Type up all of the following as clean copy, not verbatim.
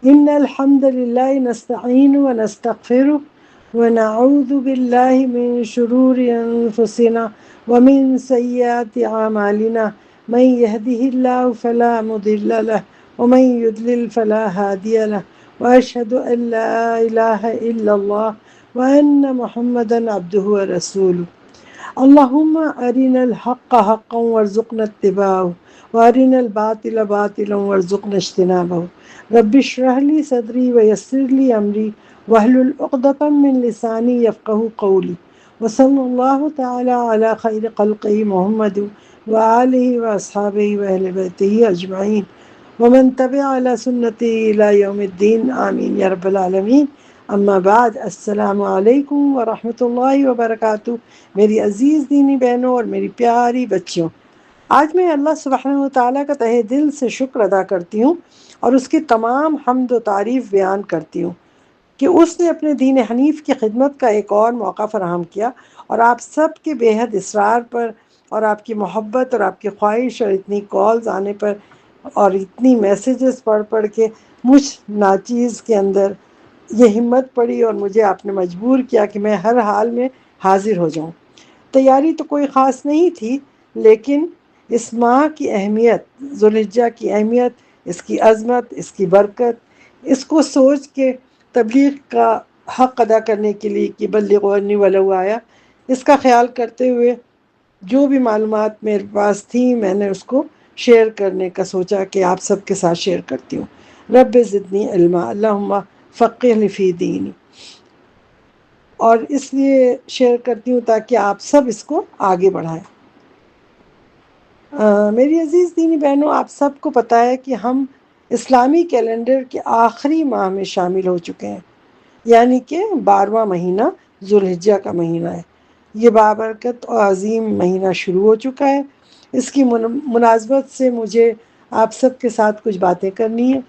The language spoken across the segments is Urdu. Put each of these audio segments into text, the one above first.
إن الحمد لله نستعين ونستغفره ونعوذ بالله من شرور أنفسنا ومن سيئات أعمالنا من يهده الله فلا مضل له ومن يضلل فلا هادي له وأشهد أن لا إله إلا الله وأن محمدا عبده ورسوله اللهم أرنا الحق حقا وارزقنا اتباعه وأرنا الباطل باطلا وارزقنا اجتنابه رب اشرح لي صدري ويسر لي أمري واحلل عقدة من لساني يفقه قولي وصلى الله تعالى على خير خلقه محمد وآله وأصحابه وأهل بيته أجمعين ومن تبع على سنته إلى يوم الدين آمين يا رب العالمين اما بعد السلام علیکم ورحمۃ اللہ وبرکاتہ میری عزیز دینی بہنوں اور میری پیاری بچیوں، آج میں اللہ سبحانہ و تعالیٰ کا تہہ دل سے شکر ادا کرتی ہوں اور اس کی تمام حمد و تعریف بیان کرتی ہوں کہ اس نے اپنے دین حنیف کی خدمت کا ایک اور موقع فراہم کیا، اور آپ سب کے بے حد اصرار پر اور آپ کی محبت اور آپ کی خواہش اور اتنی کالز آنے پر اور اتنی میسیجز پڑھ پڑھ کے مجھ ناچیز کے اندر یہ ہمت پڑی اور مجھے آپ نے مجبور کیا کہ میں ہر حال میں حاضر ہو جاؤں۔ تیاری تو کوئی خاص نہیں تھی، لیکن اس ماہ کی اہمیت، ذوالحجہ کی اہمیت، اس کی عظمت، اس کی برکت، اس کو سوچ کے تبلیغ کا حق ادا کرنے کے لیے کہ بلغوا عنی ولو آیا، اس کا خیال کرتے ہوئے جو بھی معلومات میرے پاس تھیں میں نے اس کو شیئر کرنے کا سوچا کہ آپ سب کے ساتھ شیئر کرتی ہوں۔ رب زدنی علما، اللہم فقہنی فی دینی، اور اس لیے شیئر کرتی ہوں تاکہ آپ سب اس کو آگے بڑھائیں۔ میری عزیز دینی بہنوں، آپ سب کو پتہ ہے کہ ہم اسلامی کیلنڈر کے آخری ماہ میں شامل ہو چکے ہیں، یعنی کہ 12واں مہینہ ذوالحجہ کا مہینہ ہے۔ یہ بابرکت اور عظیم مہینہ شروع ہو چکا ہے۔ اس کی مناسبت سے مجھے آپ سب کے ساتھ کچھ باتیں کرنی ہیں۔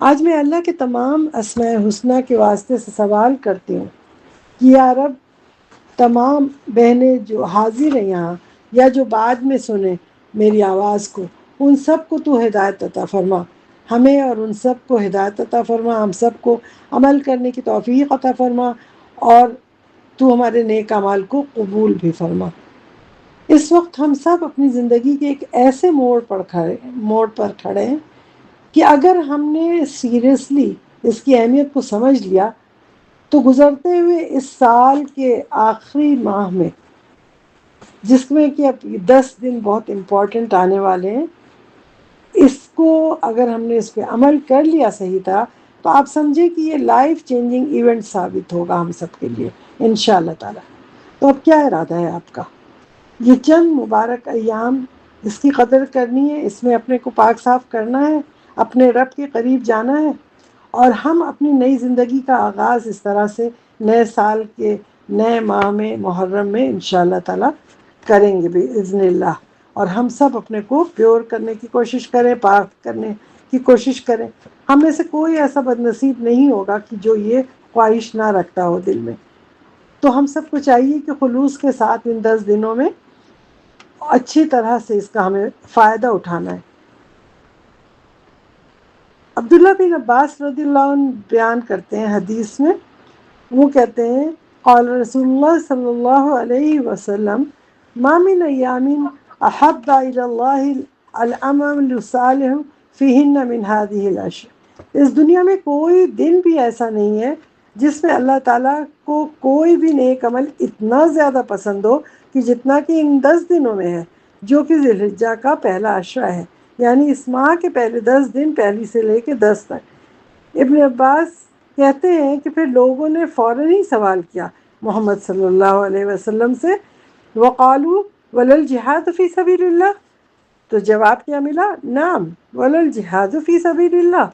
آج میں اللہ کے تمام اسماء حسنہ کے واسطے سے سوال کرتی ہوں کہ یا رب، تمام بہنیں جو حاضر ہیں یہاں یا جو بعد میں سنیں میری آواز کو، ان سب کو تو ہدایت عطا فرما، ہمیں اور ان سب کو ہدایت عطا فرما، ہم سب کو عمل کرنے کی توفیق عطا فرما، اور تو ہمارے نیک اعمال کو قبول بھی فرما۔ اس وقت ہم سب اپنی زندگی کے ایک ایسے موڑ پر کھڑے ہیں کہ اگر ہم نے سیریسلی اس کی اہمیت کو سمجھ لیا تو گزرتے ہوئے اس سال کے آخری ماہ میں، جس میں کہ اب 10 دن بہت امپورٹنٹ آنے والے ہیں، اس کو اگر ہم نے اس پہ عمل کر لیا صحیح تھا تو آپ سمجھیں کہ یہ لائف چینجنگ ایونٹ ثابت ہوگا ہم سب کے لیے انشاءاللہ تعالی۔ تو اب کیا ارادہ ہے آپ کا؟ یہ چند مبارک ایام، اس کی قدر کرنی ہے، اس میں اپنے کو پاک صاف کرنا ہے، اپنے رب کے قریب جانا ہے، اور ہم اپنی نئی زندگی کا آغاز اس طرح سے نئے سال کے نئے ماہ میں، محرم میں انشاءاللہ تعالی کریں گے باذن اللہ۔ اور ہم سب اپنے کو پیور کرنے کی کوشش کریں، پاک کرنے کی کوشش کریں۔ ہم میں سے کوئی ایسا بدنصیب نہیں ہوگا کہ جو یہ خواہش نہ رکھتا ہو دل میں۔ تو ہم سب کو چاہیے کہ خلوص کے ساتھ ان 10 دنوں میں اچھی طرح سے اس کا ہمیں فائدہ اٹھانا ہے۔ عبداللہ بن عباس رضی اللہ عنہ بیان کرتے ہیں حدیث میں، وہ کہتے ہیں قال رسول اللہ صلی اللہ علیہ وسلم ما من ایام احب الی اللہ العمل الصالح فیہن من هذه العشر۔ اس دنیا میں کوئی دن بھی ایسا نہیں ہے جس میں اللہ تعالیٰ کو کوئی بھی نیک عمل اتنا زیادہ پسند ہو کہ جتنا کہ ان 10 دنوں میں ہے، جو کہ ذی الحجہ کا پہلا عشرہ ہے، یعنی اس ماہ کے پہلے 10 دن، پہلی سے لے کے 10 تک۔ ابن عباس کہتے ہیں کہ پھر لوگوں نے فوراً ہی سوال کیا محمد صلی اللہ علیہ وسلم سے، وقالوا ولل جہاد فی سبیل اللہ، تو جواب کیا ملا؟ نعم ولل جہاد فی سبیل اللہ۔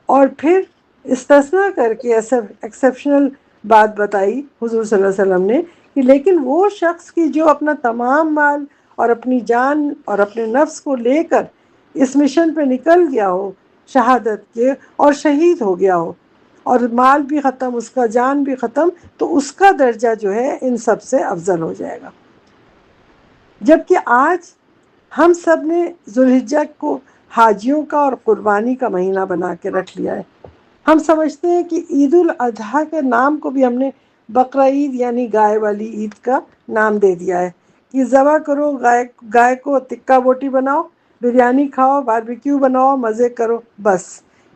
اور پھر استثناء کر کے ایکسیپشنل بات بتائی حضور صلی اللہ علیہ وسلم نے کہ لیکن وہ شخص کی جو اپنا تمام مال اور اپنی جان اور اپنے نفس کو لے کر اس مشن پہ نکل گیا ہو شہادت کے، اور شہید ہو گیا ہو، اور مال بھی ختم، اس کا جان بھی ختم، تو اس کا درجہ جو ہے ان سب سے افضل ہو جائے گا۔ جبکہ آج ہم سب نے ذوالحجہ کو حاجیوں کا اور قربانی کا مہینہ بنا کے رکھ لیا ہے۔ ہم سمجھتے ہیں کہ عید الاضحیٰ کے نام کو بھی ہم نے بقرہ عید یعنی گائے والی عید کا نام دے دیا ہے کہ ذبح کرو گائے کو، تکہ بوٹی بناؤ، بریانی کھاؤ، باربیکیو بناؤ، مزے کرو بس۔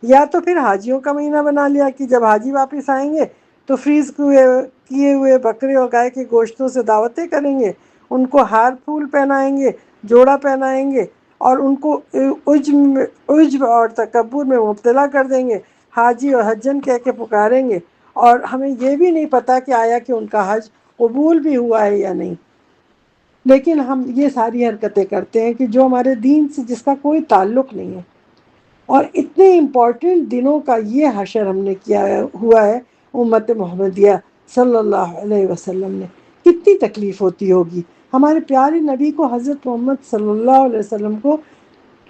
یا تو پھر حاجیوں کا مہینہ بنا لیا کہ جب حاجی واپس آئیں گے تو فریز کیے ہوئے بکرے اور گائے کے گوشتوں سے دعوتیں کریں گے، ان کو ہار پھول پہنائیں گے، جوڑا پہنائیں گے اور ان کو عجب اور تکبر میں مبتلا کر دیں گے، حاجی اور حجن کہہ کے پکاریں گے، اور ہمیں یہ بھی نہیں پتا کہ آیا کہ ان کا حج قبول بھی ہوا ہے یا نہیں۔ لیکن ہم یہ ساری حرکتیں کرتے ہیں کہ جو ہمارے دین سے جس کا کوئی تعلق نہیں ہے، اور اتنے امپورٹنٹ دنوں کا یہ حشر ہم نے کیا ہوا ہے امت محمدیہ صلی اللہ علیہ وسلم نے۔ کتنی تکلیف ہوتی ہوگی ہمارے پیارے نبی کو، حضرت محمد صلی اللہ علیہ وسلم کو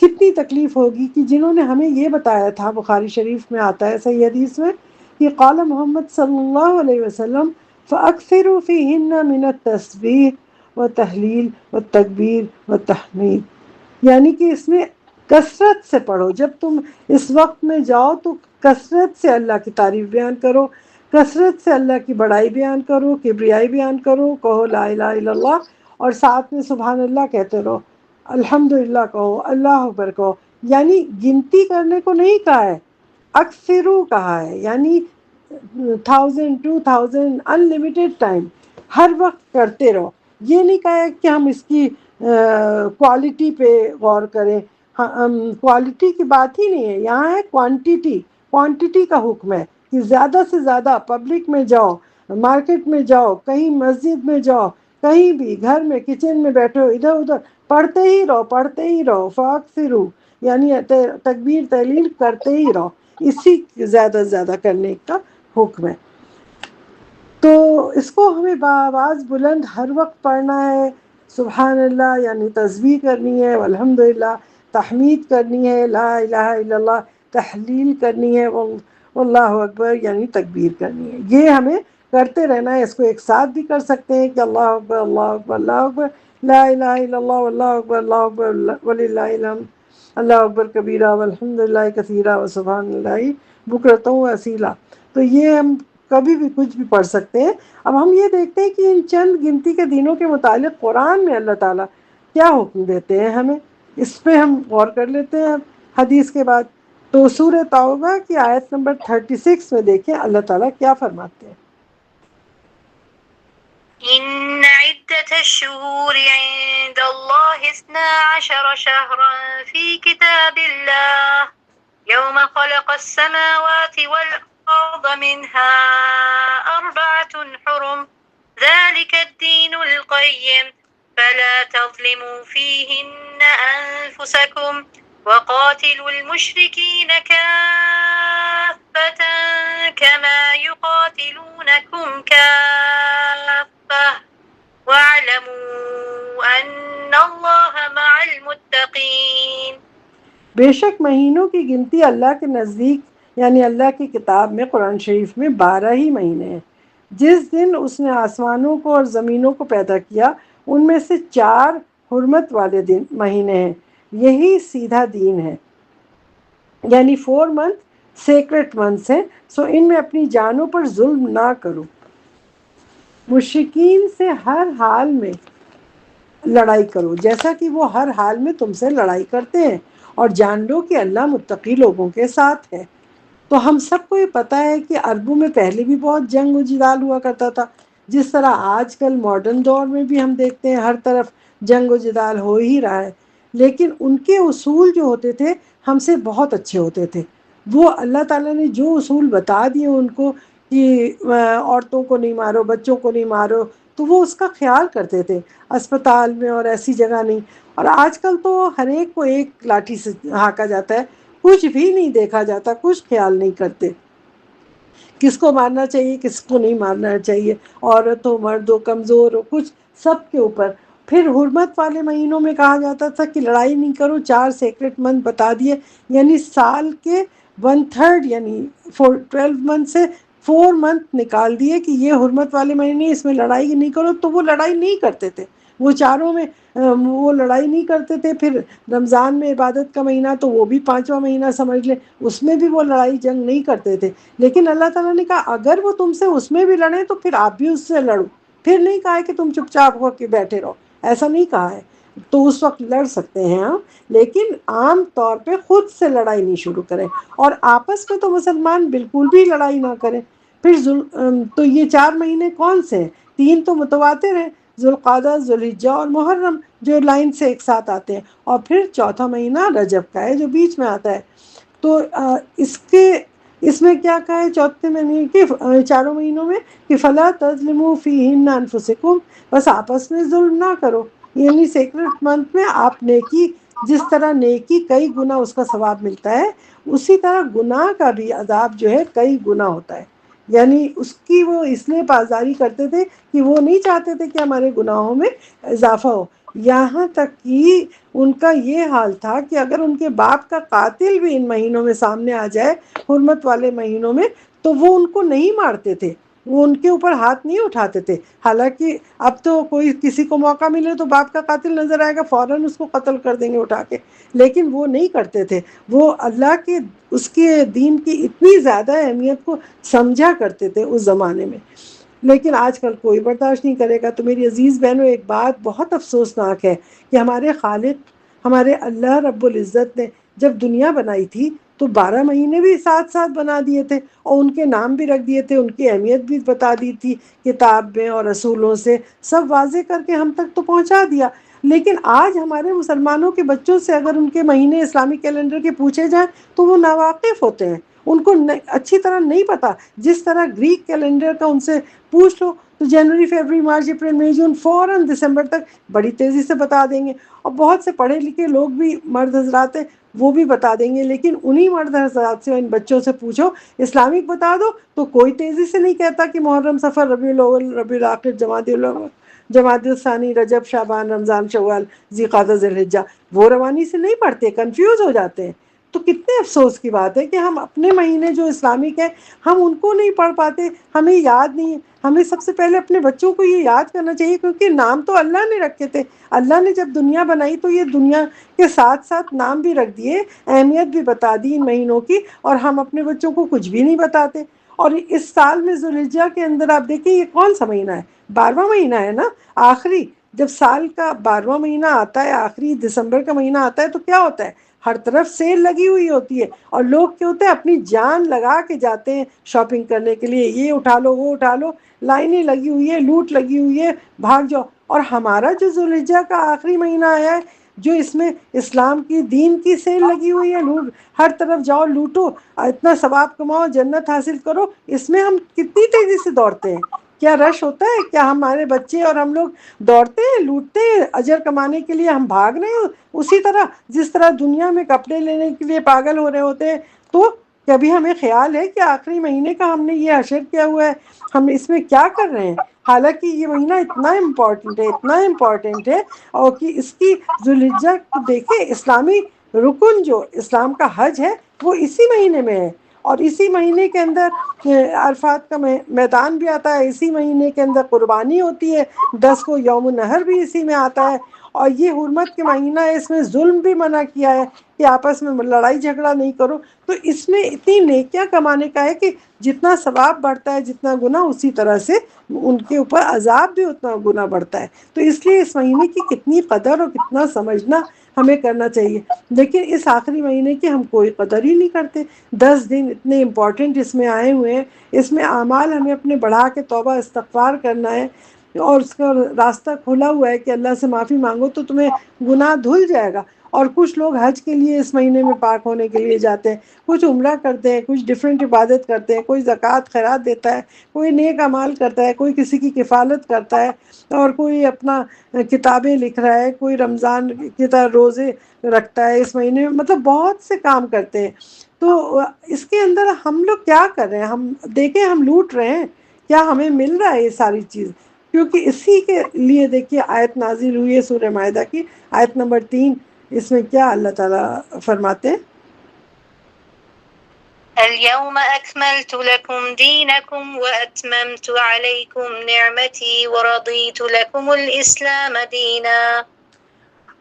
کتنی تکلیف ہوگی کہ جنہوں نے ہمیں یہ بتایا تھا، بخاری شریف میں آتا ہے صحیح حدیث میں کہ قال محمد صلی اللہ علیہ وسلم فَأَكْثِرُوا فِيهِنَّ مِنَ التَّسْبِيحِ وَتَحْلِيلِ وَالتَّكْبِيرِ وَالتَّحْمِيدِ، یعنی کہ اس میں کثرت سے پڑھو، جب تم اس وقت میں جاؤ تو کثرت سے اللہ کی تعریف بیان کرو، کثرت سے اللہ کی بڑائی بیان کرو، کبریائی بیان کرو، کہو لا الہ الا اللہ، اور ساتھ میں سبحان اللہ کہتے رہو، الحمدللہ کہو، اللہ اکبر کہو۔ یعنی گنتی کرنے کو نہیں کہا ہے، اکثرو کہا ہے، یعنی 1000 2000 انلمیٹڈ ٹائم، ہر وقت کرتے رہو۔ یہ نہیں کہا ہے کہ ہم اس کی کوالٹی پہ غور کریں، کوالٹی کی بات ہی نہیں ہے، یہاں ہے کوانٹیٹی کا حکم ہے کہ زیادہ سے زیادہ پبلک میں جاؤ، مارکیٹ میں جاؤ، کہیں مسجد میں جاؤ، کہیں بھی گھر میں کچن میں بیٹھو، ادھر ادھر پڑھتے ہی رہو، فاکثروا یعنی تکبیر تحلیل کرتے ہی رہو، اسی زیادہ سے زیادہ کرنے کا حکم ہے۔ تو اس کو ہمیں بآواز بلند ہر وقت پڑھنا ہے، سبحان اللہ یعنی تسبیح کرنی ہے، الحمدللہ تحمید کرنی ہے، لا الہ الا اللہ تحلیل کرنی ہے، واللہ اکبر یعنی تکبیر کرنی ہے۔ یہ ہمیں کرتے رہنا ہے۔ اس کو ایک ساتھ بھی کر سکتے ہیں کہ اللہ اکبر اللہ اکبر اللہ اکبر، لا الہ الا اللہ واللہ اکبر اللہ اکبر وللہ الحمد، اللہ اکبر کبیرہ والحمدللہ کثیرہ وسبحان اللہ بکرۃ واسیلہ۔ تو یہ ہم کبھی بھی کچھ بھی پڑھ سکتے ہیں۔ اب ہم یہ دیکھتے ہیں کہ ان چند گنتی کے دنوں کے متعلق قرآن میں اللہ تعالیٰ کیا حکم دیتے ہیں ہمیں، اس پہ ہم غور کر لیتے ہیں حدیث کے بعد۔ تو سورہ توبہ کی آیت نمبر 36 میں دیکھیں اللہ تعالیٰ کیا فرماتے ہیں۔ إن عدة الشهور عند الله 12 شهرا في كتاب الله يوم خلق السماوات والأرض منها 4 حرم ذلك الدين القيم فلا تظلموا فيهن أنفسكم وقاتلوا المشركين كافة كما يقاتلونكم كافة وَاعْلَمُوا أَنَّ اللَّهَ مَعَ الْمُتَّقِينَ۔ بے شک مہینوں کی گنتی اللہ کے نزدیک یعنی اللہ کی کتاب میں قرآن شریف میں 12 ہی مہینے ہیں۔ جس دن اس نے آسمانوں کو اور زمینوں کو پیدا کیا ان میں سے 4 حرمت والے مہینے ہیں، یہی سیدھا دین ہے، یعنی 4 منتھ سیکرٹ منتھس ہیں، سو ان میں اپنی جانوں پر ظلم نہ کرو، مشرکین سے ہر حال میں لڑائی کرو جیسا کہ وہ ہر حال میں تم سے لڑائی کرتے ہیں، اور جان لو کہ اللہ متقی لوگوں کے ساتھ ہے۔ تو ہم سب کو یہ پتہ ہے کہ عربوں میں پہلے بھی بہت جنگ و جدال ہوا کرتا تھا، جس طرح آج کل ماڈرن دور میں بھی ہم دیکھتے ہیں ہر طرف جنگ و جدال ہو ہی رہا ہے، لیکن ان کے اصول جو ہوتے تھے ہم سے بہت اچھے ہوتے تھے۔ وہ اللہ تعالیٰ نے جو اصول بتا دیے ان کو کہ عورتوں کو نہیں مارو، بچوں کو نہیں مارو، تو وہ اس کا خیال کرتے تھے، اسپتال میں اور ایسی جگہ نہیں۔ اور آج کل تو ہر ایک کو ایک لاٹھی سے ہانکا جاتا ہے، کچھ بھی نہیں دیکھا جاتا، کچھ خیال نہیں کرتے کس کو مارنا چاہیے کس کو نہیں مارنا چاہیے، عورت ہو مرد ہو کمزور ہو، کچھ سب کے اوپر۔ پھر حرمت والے مہینوں میں کہا جاتا تھا کہ لڑائی نہیں کرو، 4 سیکرٹ منتھ بتا دیے، یعنی سال کے 1/3 یعنی 12 منتھ سے 4 منتھ نکال دیے کہ یہ حرمت والے مہینے، اس میں لڑائی نہیں کرو، تو وہ لڑائی نہیں کرتے تھے، وہ چاروں میں وہ لڑائی نہیں کرتے تھے. پھر رمضان میں عبادت کا مہینہ تو وہ بھی 5واں مہینہ سمجھ لے, اس میں بھی وہ لڑائی جنگ نہیں کرتے تھے. لیکن اللہ تعالیٰ نے کہا اگر وہ تم سے اس میں بھی لڑیں تو پھر آپ بھی اس سے لڑو. پھر نہیں کہا ہے کہ تم چپ چاپ ہو کے بیٹھے رہو, ایسا نہیں کہا ہے. تو اس وقت لڑ سکتے ہیں ہم, لیکن عام طور پہ خود سے لڑائی نہیں شروع کریں, اور آپس میں تو مسلمان بالکل بھی لڑائی نہ کریں. پھر تو یہ 4 مہینے کون سے ہیں؟ 3 تو متواتر ہیں, ذوالقعدہ, ذوالحجہ اور محرم, جو لائن سے ایک ساتھ آتے ہیں. اور پھر چوتھا مہینہ رجب کا ہے جو بیچ میں آتا ہے. تو اس میں کیا کہا ہے چوتھے مہینے کے چاروں مہینوں میں کہ فلا تظلموا فیہن انفسکم, بس آپس میں ظلم نہ کرو. یعنی سیکرٹ منتھ میں آپ نیکی, جس طرح نیکی کئی گنا اس کا ثواب ملتا ہے, اسی طرح گناہ کا بھی عذاب جو ہے کئی گنا ہوتا ہے. یعنی اس کی وہ اس لیے پاسداری کرتے تھے کہ وہ نہیں چاہتے تھے کہ ہمارے گناہوں میں اضافہ ہو. یہاں تک کہ ان کا یہ حال تھا کہ اگر ان کے باپ کا قاتل بھی ان مہینوں میں سامنے آ جائے, حرمت والے مہینوں میں, تو وہ ان کو نہیں مارتے تھے, وہ ان کے اوپر ہاتھ نہیں اٹھاتے تھے. حالانکہ اب تو کوئی کسی کو موقع ملے تو باپ کا قاتل نظر آئے گا, فوراً اس کو قتل کر دیں گے اٹھا کے. لیکن وہ نہیں کرتے تھے, وہ اللہ کے اس کے دین کی اتنی زیادہ اہمیت کو سمجھا کرتے تھے اس زمانے میں. لیکن آج کل کوئی برداشت نہیں کرے گا. تو میری عزیز بہنوں, ایک بات بہت افسوسناک ہے کہ ہمارے خالق, ہمارے اللہ رب العزت نے جب دنیا بنائی تھی تو 12 مہینے بھی ساتھ ساتھ بنا دیے تھے, اور ان کے نام بھی رکھ دیے تھے, ان کی اہمیت بھی بتا دی تھی کتاب میں اور رسولوں سے, سب واضح کر کے ہم تک تو پہنچا دیا. لیکن آج ہمارے مسلمانوں کے بچوں سے اگر ان کے مہینے اسلامی کیلنڈر کے پوچھے جائیں تو وہ ناواقف ہوتے ہیں, ان کو اچھی طرح نہیں پتا. جس طرح گریک کیلنڈر کا ان سے پوچھ لو تو جنوری, فروری, مارچ, اپریل, مئی, جون, فوراً دسمبر تک بڑی تیزی سے بتا دیں گے. اور بہت سے پڑھے لکھے لوگ بھی, مرد حضرات ہیں, وہ بھی بتا دیں گے. لیکن انہی مرد حضرات سے, ان بچوں سے پوچھو اسلامک بتا دو تو کوئی تیزی سے نہیں کہتا کہ محرم, صفر, ربیع الاول, ربیع الآخر, جمادی الثانی, رجب, شعبان, رمضان, شوال, ذی القعدہ, ذی الحجہ. وہ روانی سے نہیں پڑھتے, کنفیوز ہو جاتے ہیں. تو کتنے افسوس کی بات ہے کہ ہم اپنے مہینے جو اسلامک ہیں ہم ان کو نہیں پڑھ پاتے, ہمیں یاد نہیں ہے. ہمیں سب سے پہلے اپنے بچوں کو یہ یاد کرنا چاہیے, کیونکہ نام تو اللہ نے رکھے تھے. اللہ نے جب دنیا بنائی تو یہ دنیا کے ساتھ ساتھ نام بھی رکھ دیے, اہمیت بھی بتا دی ان مہینوں کی, اور ہم اپنے بچوں کو کچھ بھی نہیں بتاتے. اور اس سال میں ذوالحجہ کے اندر آپ دیکھیں یہ کون سا مہینہ ہے, 12واں مہینہ ہے نا, آخری. جب سال کا 12واں مہینہ آتا ہے, آخری دسمبر کا مہینہ آتا ہے, تو کیا ہوتا ہے, ہر طرف سیل لگی ہوئی ہوتی ہے, اور لوگ کیا ہوتے ہیں اپنی جان لگا کے جاتے ہیں شاپنگ کرنے کے لیے, یہ اٹھا لو, وہ اٹھا لو, لائنیں لگی ہوئی ہے, لوٹ لگی ہوئی ہے, بھاگ جاؤ. اور ہمارا جو ذوالحجہ کا آخری مہینہ آیا ہے, جو اس میں اسلام کی دین کی سیل لگی ہوئی ہے, ہر طرف جاؤ, لوٹو, اتنا ثواب کماؤ, جنت حاصل کرو, اس میں ہم کتنی تیزی سے دوڑتے ہیں. کیا رش ہوتا ہے, کیا ہمارے بچے اور ہم لوگ دوڑتے ہیں, لوٹتے ہیں اجر کمانے کے لیے, ہم بھاگ رہے ہیں اسی طرح جس طرح دنیا میں کپڑے لینے کے لیے پاگل ہو رہے ہوتے ہیں. تو کبھی ہمیں خیال ہے کہ آخری مہینے کا ہم نے یہ حشر کیا ہوا ہے, ہم اس میں کیا کر رہے ہیں. حالانکہ یہ مہینہ اتنا امپورٹنٹ ہے, اتنا امپورٹنٹ ہے, اور کہ اس کی ذوالحجہ دیکھیں, اسلامی رکن جو اسلام کا حج ہے وہ اسی مہینے میں ہے. اور اسی مہینے کے اندر عرفات کا میدان بھی آتا ہے, اسی مہینے کے اندر قربانی ہوتی ہے, 10 کو یوم النحر بھی اسی میں آتا ہے. اور یہ حرمت کے مہینہ ہے, اس میں ظلم بھی منع کیا ہے کہ آپس میں لڑائی جھگڑا نہیں کرو. تو اس میں اتنی نیکیاں کمانے کا ہے کہ جتنا ثواب بڑھتا ہے, جتنا گناہ, اسی طرح سے ان کے اوپر عذاب بھی اتنا گنا بڑھتا ہے. تو اس لیے اس مہینے کی کتنی قدر اور کتنا سمجھنا ہمیں کرنا چاہیے. لیکن اس آخری مہینے کی ہم کوئی قدر ہی نہیں کرتے. 10 دن اتنے امپورٹنٹ اس میں آئے ہوئے ہیں, اس میں اعمال ہمیں اپنے بڑھا کے توبہ استغفار کرنا ہے, اور اس کا راستہ کھلا ہوا ہے کہ اللہ سے معافی مانگو تو تمہیں گناہ دھل جائے گا. اور کچھ لوگ حج کے لیے اس مہینے میں پاک ہونے کے لیے جاتے ہیں, کچھ عمرہ کرتے ہیں, کچھ ڈیفرنٹ عبادت کرتے ہیں, کوئی زکوٰۃ خیرات دیتا ہے, کوئی نیک اعمال کرتا ہے, کوئی کسی کی کفالت کرتا ہے, اور کوئی اپنا کتابیں لکھ رہا ہے, کوئی رمضان کی طرح روزے رکھتا ہے اس مہینے میں. مطلب بہت سے کام کرتے ہیں. تو اس کے اندر ہم لوگ کیا کر رہے ہیں, ہم دیکھیں ہم لوٹ رہے ہیں, کیا ہمیں مل رہا ہے یہ ساری چیز. کیونکہ اسی کے لیے دیکھیے آیت نازل ہوئی ہے سورہ مائدہ کی آیت نمبر 3. اس میں کیا اللہ تعالیٰ فرماتے ہیں, اليوم أكملت لكم دينكم وأتممت عليكم نعمتي ورضيت لكم الإسلام دينا.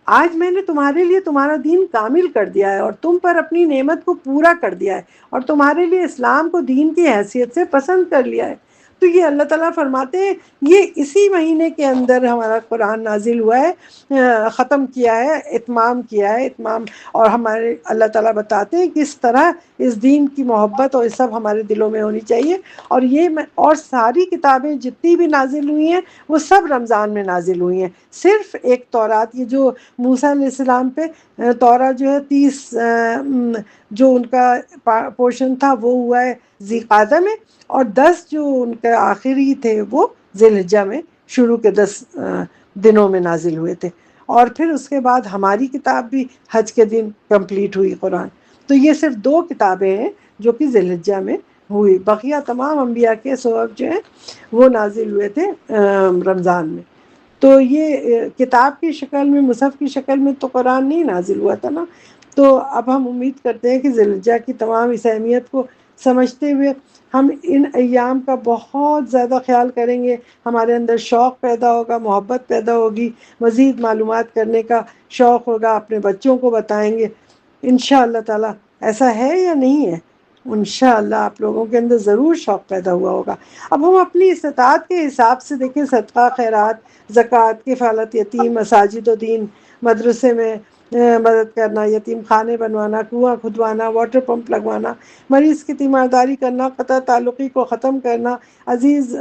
آج میں نے تمہارے لیے تمہارا دین کامل کر دیا ہے اور تم پر اپنی نعمت کو پورا کر دیا ہے اور تمہارے لیے اسلام کو دین کی حیثیت سے پسند کر لیا ہے. تو یہ اللہ تعالیٰ فرماتے ہیں یہ اسی مہینے کے اندر ہمارا قرآن نازل ہوا ہے، ختم کیا ہے، اتمام کیا ہے، اتمام. اور ہمارے اللہ تعالیٰ بتاتے ہیں کس طرح اس دین کی محبت اور یہ سب ہمارے دلوں میں ہونی چاہیے. اور اور ساری کتابیں جتنی بھی نازل ہوئی ہیں وہ سب رمضان میں نازل ہوئی ہیں. صرف ایک تورات، یہ جو موسیٰ علیہ السلام پہ تورات جو ہے 30 جو ان کا پورشن تھا وہ ہوا ہے ذی قعدہ میں، اور 10 جو ان کے آخری تھے وہ ذی الحجہ میں شروع کے 10 دنوں میں نازل ہوئے تھے. اور پھر اس کے بعد ہماری کتاب بھی حج کے دن کمپلیٹ ہوئی قرآن. تو یہ صرف 2 کتابیں ہیں جو کہ ذی الحجہ میں ہوئی، بقیہ تمام انبیاء کے صحف جو ہیں وہ نازل ہوئے تھے رمضان میں. تو یہ کتاب کی شکل میں، مصحف کی شکل میں تو قرآن نہیں نازل ہوا تھا نا. تو اب ہم امید کرتے ہیں کہ ذی الحجہ کی تمام اس اہمیت کو سمجھتے ہوئے ہم ان ایام کا بہت زیادہ خیال کریں گے. ہمارے اندر شوق پیدا ہوگا، محبت پیدا ہوگی، مزید معلومات کرنے کا شوق ہوگا، اپنے بچوں کو بتائیں گے انشاءاللہ تعالی. ایسا ہے یا نہیں ہے؟ انشاءاللہ آپ لوگوں کے اندر ضرور شوق پیدا ہوا ہوگا. اب ہم اپنی استطاعت کے حساب سے دیکھیں، صدقہ، خیرات، زکوٰۃ، کفالت یتیم، مساجد و دین، مدرسے میں مدد کرنا، یتیم خانے بنوانا، کنواں کھدوانا، واٹر پمپ لگوانا، مریض کی تیمارداری کرنا، قطع تعلقی کو ختم کرنا، عزیز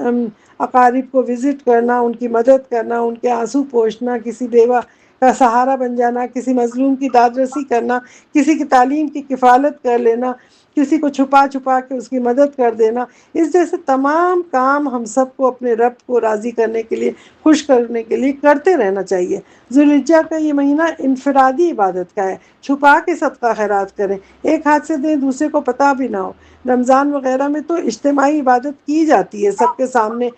اقارب کو وزٹ کرنا، ان کی مدد کرنا، ان کے آنسو پوچھنا، کسی بیوہ کا سہارا بن جانا، کسی مظلوم کی داد رسی کرنا، کسی کی تعلیم کی کفالت کر لینا، کسی کو چھپا چھپا کے اس کی مدد کر دینا. اس جیسے تمام کام ہم سب کو اپنے رب کو راضی کرنے کے لیے، خوش کرنے کے لیے کرتے رہنا چاہیے. ذی الحجہ کا یہ مہینہ انفرادی عبادت کا ہے. چھپا کے صدقہ خیرات کریں، ایک ہاتھ سے دیں دوسرے کو پتہ بھی نہ ہو. رمضان وغیرہ میں تو اجتماعی عبادت کی جاتی ہے، سب کے سامنے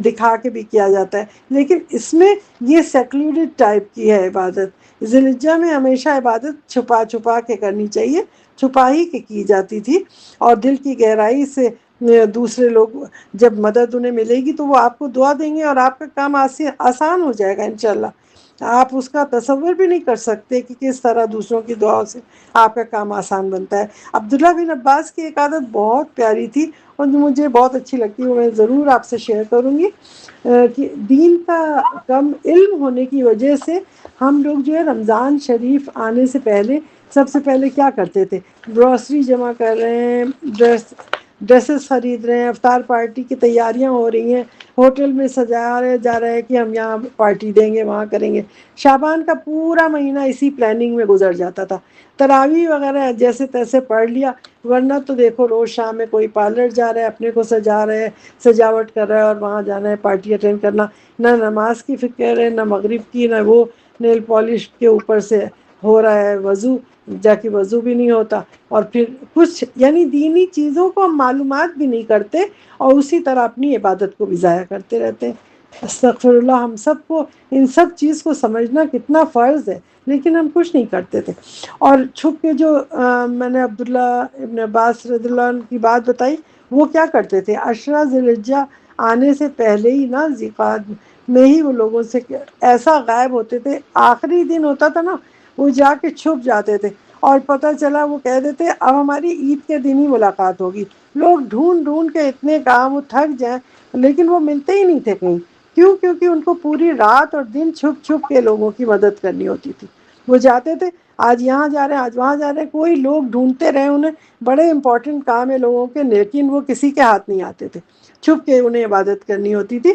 دکھا کے بھی کیا جاتا ہے، لیکن اس میں یہ سیکلوڈڈ ٹائپ کی ہے عبادت. ذی الحجہ میں ہمیشہ عبادت چھپا چھپا کے کرنی چاہیے، چھپا ہی کے کی جاتی تھی. اور دل کی گہرائی سے دوسرے لوگ جب مدد انہیں ملے گی تو وہ آپ کو دعا دیں گے اور آپ کا کام آسان ہو جائے گا انشاءاللہ. آپ اس کا تصور بھی نہیں کر سکتے کہ کس طرح دوسروں کی دعاؤں سے آپ کا کام آسان بنتا ہے. عبداللہ بن عباس کی ایک عادت بہت پیاری تھی اور جو مجھے بہت اچھی لگتی ہے، وہ میں ضرور آپ سے شیئر کروں گی. کہ دین کا کم علم ہونے کی وجہ سے ہم لوگ جو ہے رمضان شریف آنے سے پہلے سب سے پہلے کیا کرتے تھے، گروسری جمع کر رہے ہیں، ڈریسز خرید رہے ہیں، افطار پارٹی کی تیاریاں ہو رہی ہیں، ہوٹل میں سجایا جا رہا ہے کہ ہم یہاں پارٹی دیں گے، وہاں کریں گے. شعبان کا پورا مہینہ اسی پلاننگ میں گزر جاتا تھا. تراویح وغیرہ جیسے تیسے پڑھ لیا، ورنہ تو دیکھو روز شام میں کوئی پارلر جا رہا ہے، اپنے کو سجا رہا ہے، سجاوٹ کر رہا ہے اور وہاں جانا ہے پارٹی اٹینڈ کرنا. نہ نماز کی فکر ہے، نہ مغرب کی، نہ وہ نیل پالش کے اوپر سے ہو رہا ہے وضو، جا کے وضو بھی نہیں ہوتا. اور پھر کچھ یعنی دینی چیزوں کو ہم معلومات بھی نہیں کرتے اور اسی طرح اپنی عبادت کو بھی ضائع کرتے رہتے ہیں. استغفر اللہ. ہم سب کو ان سب چیز کو سمجھنا کتنا فرض ہے، لیکن ہم کچھ نہیں کرتے تھے. اور چھپ کے جو میں نے عبداللہ ابن عباس رضی اللہ عنہ کی بات بتائی، وہ کیا کرتے تھے، عشرہ ذی الحجہ آنے سے پہلے ہی نا ذی قعدہ میں ہی وہ لوگوں سے ایسا غائب ہوتے تھے. آخری دن ہوتا تھا نا، وہ جا کے چھپ جاتے تھے اور پتہ چلا وہ کہہ دیتے اب ہماری عید کے دن ہی ملاقات ہوگی. لوگ ڈھونڈ ڈھونڈ کے اتنے کام وہ تھک جائیں لیکن وہ ملتے ہی نہیں تھے کہیں. کیوں؟ کیونکہ ان کو پوری رات اور دن چھپ چھپ کے لوگوں کی مدد کرنی ہوتی تھی. وہ جاتے تھے، آج یہاں جا رہے ہیں، آج وہاں جا رہے ہیں، کوئی لوگ ڈھونڈتے رہے انہیں، بڑے امپورٹنٹ کام ہے لوگوں کے، لیکن وہ کسی کے ہاتھ نہیں آتے تھے. چھپ کے انہیں عبادت کرنی ہوتی تھی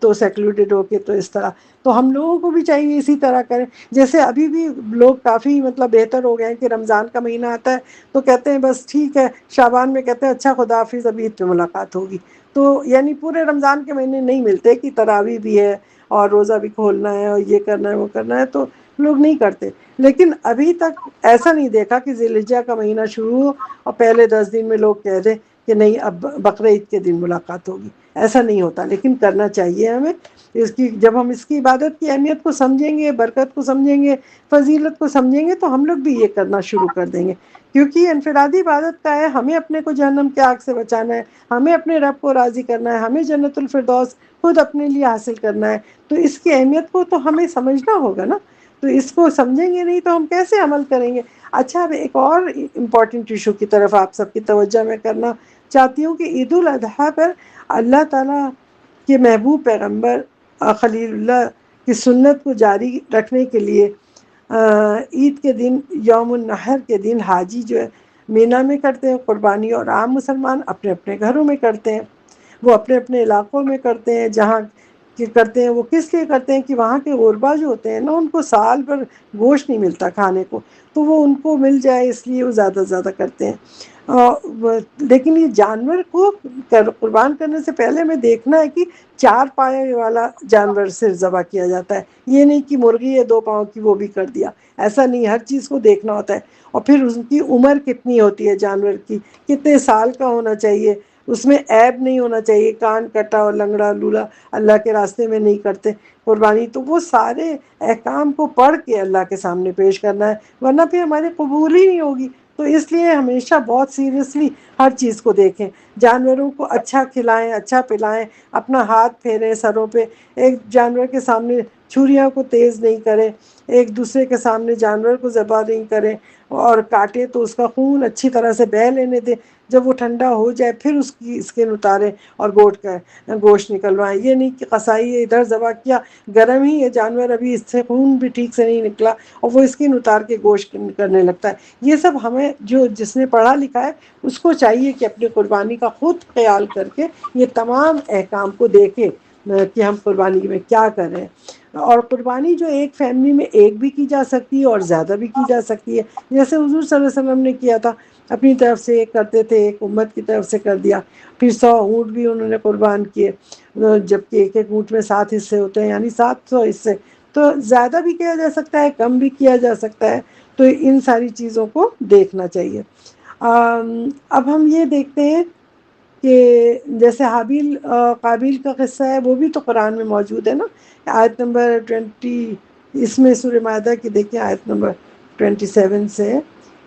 تو سیکلوڈڈ ہو کے. تو اس طرح تو ہم لوگوں کو بھی چاہیے اسی طرح کریں. جیسے ابھی بھی لوگ کافی بہتر ہو گئے ہیں کہ رمضان کا مہینہ آتا ہے تو کہتے ہیں بس ٹھیک ہے، شعبان میں کہتے ہیں اچھا خدا حافظ اب عید پہ ملاقات ہوگی. تو یعنی پورے رمضان کے مہینے نہیں ملتے کہ تراویح بھی ہے اور روزہ بھی کھولنا ہے اور یہ کرنا ہے وہ کرنا ہے، تو لوگ نہیں کرتے. لیکن ابھی تک ایسا نہیں دیکھا کہ ذی الحجہ کا مہینہ شروع ہو اور پہلے 10 دن میں لوگ کہہ دیں کہ نہیں اب بقرہ عید کے دن ملاقات ہوگی، ایسا نہیں ہوتا، لیکن کرنا چاہیے ہمیں اس کی. جب ہم اس کی عبادت کی اہمیت کو سمجھیں گے، برکت کو سمجھیں گے، فضیلت کو سمجھیں گے، تو ہم لوگ بھی یہ کرنا شروع کر دیں گے، کیونکہ یہ انفرادی عبادت کا ہے. ہمیں اپنے کو جہنم کی آگ سے بچانا ہے، ہمیں اپنے رب کو راضی کرنا ہے، ہمیں جنت الفردوس خود اپنے لیے حاصل کرنا ہے. تو اس کی اہمیت کو تو ہمیں سمجھنا ہوگا نا. تو اس کو سمجھیں گے نہیں تو ہم کیسے عمل کریں گے؟ اچھا، اب ایک اور امپورٹنٹ ایشو کی طرف آپ سب کی توجہ میں کرنا چاہتی ہوں کہ عید الاضحیٰ پر اللہ تعالیٰ کے محبوب پیغمبر خلیل اللہ کی سنت کو جاری رکھنے کے لیے عید کے دن، یوم النحر کے دن، حاجی جو ہے مینا میں کرتے ہیں قربانی، اور عام مسلمان اپنے اپنے گھروں میں کرتے ہیں. وہ اپنے اپنے علاقوں میں کرتے ہیں. جہاں کرتے ہیں وہ کس لیے کرتے ہیں کہ وہاں کے غربا جو ہوتے ہیں نا، ان کو سال بھر گوشت نہیں ملتا کھانے کو، تو وہ ان کو مل جائے اس لیے وہ زیادہ سے زیادہ کرتے ہیں. لیکن یہ جانور کو قربان کرنے سے پہلے ہمیں دیکھنا ہے کہ 4 پائے والا جانور صرف ذبح کیا جاتا ہے. یہ نہیں کہ مرغی ہے 2 پاؤں کی وہ بھی کر دیا، ایسا نہیں. ہر چیز کو دیکھنا ہوتا ہے. اور پھر اس کی عمر کتنی ہوتی ہے جانور کی، کتنے سال کا ہونا چاہیے، اس میں عیب نہیں ہونا چاہیے، کان کٹا اور لنگڑا لولا اللہ کے راستے میں نہیں کرتے قربانی. تو وہ سارے احکام کو پڑھ کے اللہ کے سامنے پیش کرنا ہے، ورنہ پھر ہماری قبول ہی نہیں ہوگی. تو اس لیے ہمیشہ بہت سیریسلی ہر چیز کو دیکھیں. جانوروں کو اچھا کھلائیں، اچھا پلائیں، اپنا ہاتھ پھیریں سروں پہ. ایک جانور کے سامنے چھریوں کو تیز نہیں کریں، ایک دوسرے کے سامنے جانور کو ذبح نہیں کریں، اور کاٹے تو اس کا خون اچھی طرح سے بہہ لینے دیں. جب وہ ٹھنڈا ہو جائے پھر اس کی اسکن اتاریں اور گوشت نکلوائیں. یہ نہیں کہ قصائی ادھر ذبح کیا، گرم ہی ہے جانور، ابھی اس سے خون بھی ٹھیک سے نہیں نکلا اور وہ اسکن اتار کے گوشت کرنے لگتا ہے. یہ سب ہمیں جس نے پڑھا لکھا ہے اس کو چاہیے کہ اپنی قربانی کا خود خیال کر کے یہ تمام احکام کو دیکھے کہ ہم قربانی میں کیا کر رہے ہیں. اور قربانی جو ایک فیملی میں ایک بھی کی جا سکتی ہے اور زیادہ بھی کی جا سکتی ہے. جیسے حضور صلی اللہ علیہ وسلم نے کیا تھا، اپنی طرف سے ایک کرتے تھے، ایک امت کی طرف سے کر دیا. پھر 100 اونٹ بھی انہوں نے قربان کیے، جبکہ ایک ایک اونٹ میں 7 حصے ہوتے ہیں، یعنی 700 حصے. تو زیادہ بھی کیا جا سکتا ہے، کم بھی کیا جا سکتا ہے. تو ان ساری چیزوں کو دیکھنا چاہیے. اب ہم یہ دیکھتے ہیں کہ جیسے حابیل قابیل کا قصہ ہے، وہ بھی تو قرآن میں موجود ہے نا. آیت نمبر 20 اس میں سورہ مائدہ کی دیکھیں، آیت نمبر 27 سے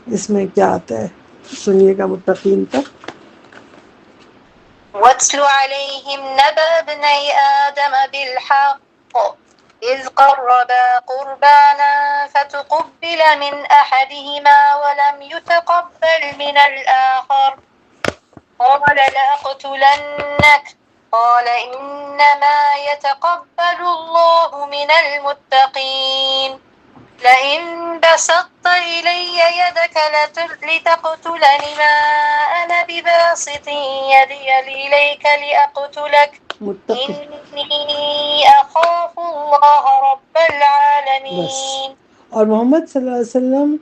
اس میں کیا آتا ہے، سنیے گا متقین تک. واتل عليهم نبأ ابني آدم بالحق إذ قربا قربانا فتقبل من أحدهما ولم يتقبل من الآخر قال لأقتلنك قال إنما يتقبل الله من المتقين لئن بسطت إلي يدك لتقتلني ما أنا بباسط يدي إليك لأقتلك إني أخاف الله رب العالمين. اور محمد صلی اللہ علیہ وسلم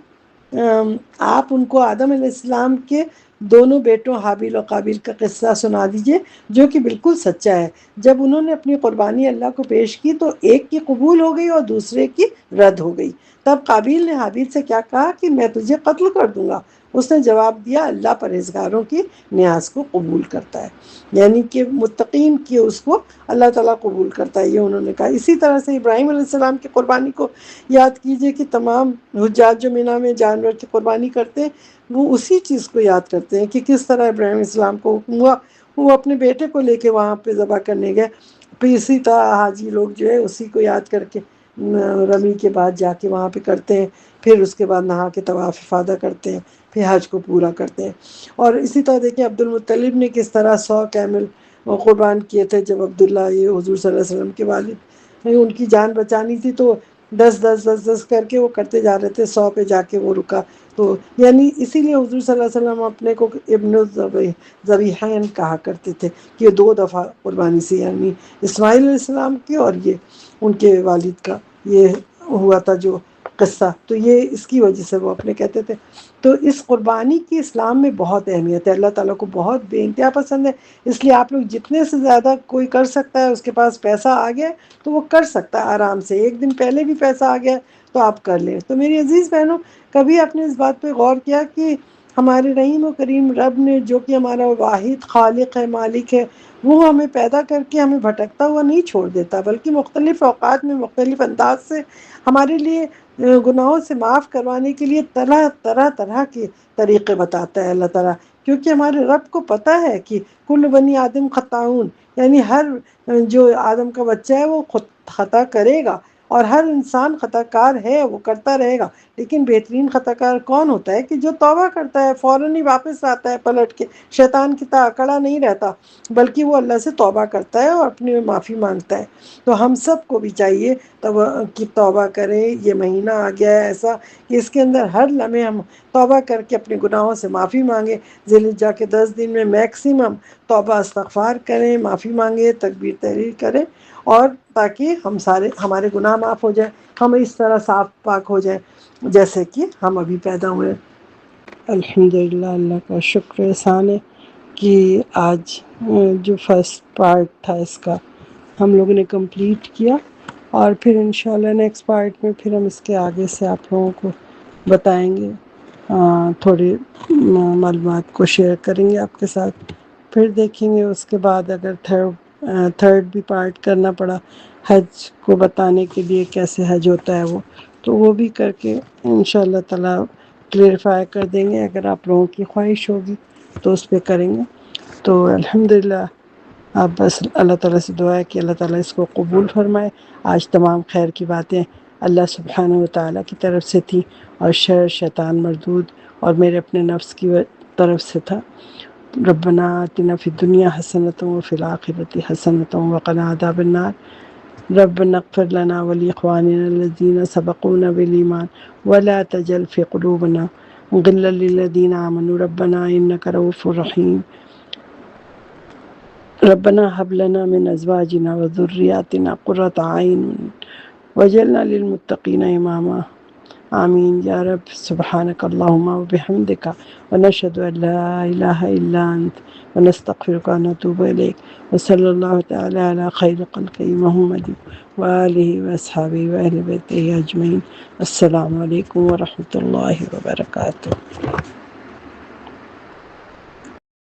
آپ ان کو آدم علیہ السلام کے دونوں بیٹوں حابیل اور قابیل کا قصہ سنا دیجئے، جو کہ بالکل سچا ہے. جب انہوں نے اپنی قربانی اللہ کو پیش کی تو ایک کی قبول ہو گئی اور دوسرے کی رد ہو گئی. تب قابیل نے حابیل سے کیا کہا کہ میں تجھے قتل کر دوں گا. اس نے جواب دیا، اللہ پرہیزگاروں کی نیاز کو قبول کرتا ہے، یعنی کہ متقین کی اس کو اللہ تعالیٰ قبول کرتا ہے، یہ انہوں نے کہا. اسی طرح سے ابراہیم علیہ السلام کی قربانی کو یاد کیجئے کہ تمام حجاج جو مینا میں جانور کی قربانی کرتے ہیں وہ اسی چیز کو یاد کرتے ہیں کہ کس طرح ابراہیم علیہ السلام کو حکم ہوا، وہ اپنے بیٹے کو لے کے وہاں پہ ذبح کرنے گئے. پھر اسی طرح حاجی لوگ جو ہے اسی کو یاد کر کے رمی کے بعد جا کے وہاں پہ کرتے ہیں، پھر اس کے بعد نہا کے طواف افاضہ کرتے ہیں، پھر حج کو پورا کرتے ہیں. اور اسی طرح دیکھیں عبد المطلب نے کس طرح 100 کیمل قربان کیے تھے. جب عبداللہ یہ حضور صلی اللہ علیہ وسلم کے والد ان کی جان بچانی تھی تو 10 کر کے وہ کرتے جا رہے تھے، 100 پہ جا کے وہ رکا. تو یعنی اسی لیے حضور صلی اللہ علیہ وسلم اپنے کو ابن الذبیحین کہا کرتے تھے کہ 2 دفعہ قربانی سے، یعنی اسماعیل علیہ السلام کی اور یہ ان کے والد کا یہ ہوا تھا جو قصہ. تو یہ اس کی وجہ سے وہ اپنے کہتے تھے. تو اس قربانی کی اسلام میں بہت اہمیت ہے، اللہ تعالیٰ کو بہت بے انتہا پسند ہے. اس لیے آپ لوگ جتنے سے زیادہ کوئی کر سکتا ہے، اس کے پاس پیسہ آ گیا تو وہ کر سکتا ہے آرام سے. 1 دن پہلے بھی پیسہ آ گیا تو آپ کر لیں. تو میری عزیز بہنوں، کبھی آپ نے اس بات پہ غور کیا کہ ہمارے رحیم و کریم رب نے، جو کہ ہمارا واحد خالق ہے، مالک ہے، وہ ہمیں پیدا کر کے ہمیں بھٹکتا ہوا نہیں چھوڑ دیتا، بلکہ مختلف اوقات میں مختلف انداز سے ہمارے لیے گناہوں سے معاف کروانے کے لیے طرح کے طریقے بتاتا ہے اللہ تعالیٰ، کیونکہ ہمارے رب کو پتہ ہے کہ کل بنی آدم خطاؤن، یعنی ہر جو آدم کا بچہ ہے وہ خود خطا کرے گا، اور ہر انسان خطا کار ہے، وہ کرتا رہے گا، لیکن بہترین خطا کار کون ہوتا ہے کہ جو توبہ کرتا ہے، فوراً ہی واپس آتا ہے پلٹ کے، شیطان کی طرح اکڑا نہیں رہتا، بلکہ وہ اللہ سے توبہ کرتا ہے اور اپنی معافی مانگتا ہے۔ تو ہم سب کو بھی چاہیے کہ توبہ کریں۔ یہ مہینہ آ گیا ہے ایسا کہ اس کے اندر ہر لمحے ہم توبہ کر کے اپنے گناہوں سے معافی مانگیں۔ ذی الحجہ کے 10 دن میں میکسیمم توبہ استغفار کریں، معافی مانگیں، تکبیر تحلیل کریں، اور تاکہ ہمارے گناہ معاف ہو جائیں، ہم اس طرح صاف پاک ہو جائیں جیسے کہ ہم ابھی پیدا ہوئے۔ الحمدللہ، اللہ کا شکر احسان ہے کہ آج جو فرسٹ پارٹ تھا اس کا ہم لوگوں نے کمپلیٹ کیا، اور پھر انشاءاللہ نیکسٹ پارٹ میں پھر ہم اس کے آگے سے آپ لوگوں کو بتائیں گے، تھوڑی معلومات کو شیئر کریں گے آپ کے ساتھ۔ پھر دیکھیں گے اس کے بعد اگر تھرڈ بھی پارٹ کرنا پڑا حج کو بتانے کے لیے، کیسے حج ہوتا ہے تو وہ بھی کر کے انشاءاللہ تعالیٰ کلیئرفائی کر دیں گے، اگر آپ لوگوں کی خواہش ہوگی تو اس پہ کریں گے۔ تو الحمدللہ، آپ بس اللہ تعالیٰ سے دعا ہے کہ اللہ تعالیٰ اس کو قبول فرمائے۔ آج تمام خیر کی باتیں اللہ سبحانہ و تعالیٰ کی طرف سے تھی، اور شر شیطان مردود اور میرے اپنے نفس کی طرف سے تھا۔ ربنا آتنا فی الدنیا حسنۃ وفی الآخرۃ حسنۃ وقنا عذاب النار۔ ربنا اغفر لنا ولاخواننا الذین سبقونا بالایمان ولا تجعل فی قلوبنا غلا للذین آمنوا ربنا انک رؤوف رحیم۔ ربنا هب لنا من ازواجنا وذریاتنا قرۃ اعین واجعلنا للمتقین اماما۔ آمین یا رب۔ سبحانک اللہم وبحمدک ونشہد ان لا الہ الا انت ونستغفرک ونتوب الیک، وصلی اللہ تعالی علی خیر خلقہ محمد وآلہ واصحابہ واہل بیتہ اجمعین۔ السلام علیکم ورحمۃ اللہ وبرکاتہ۔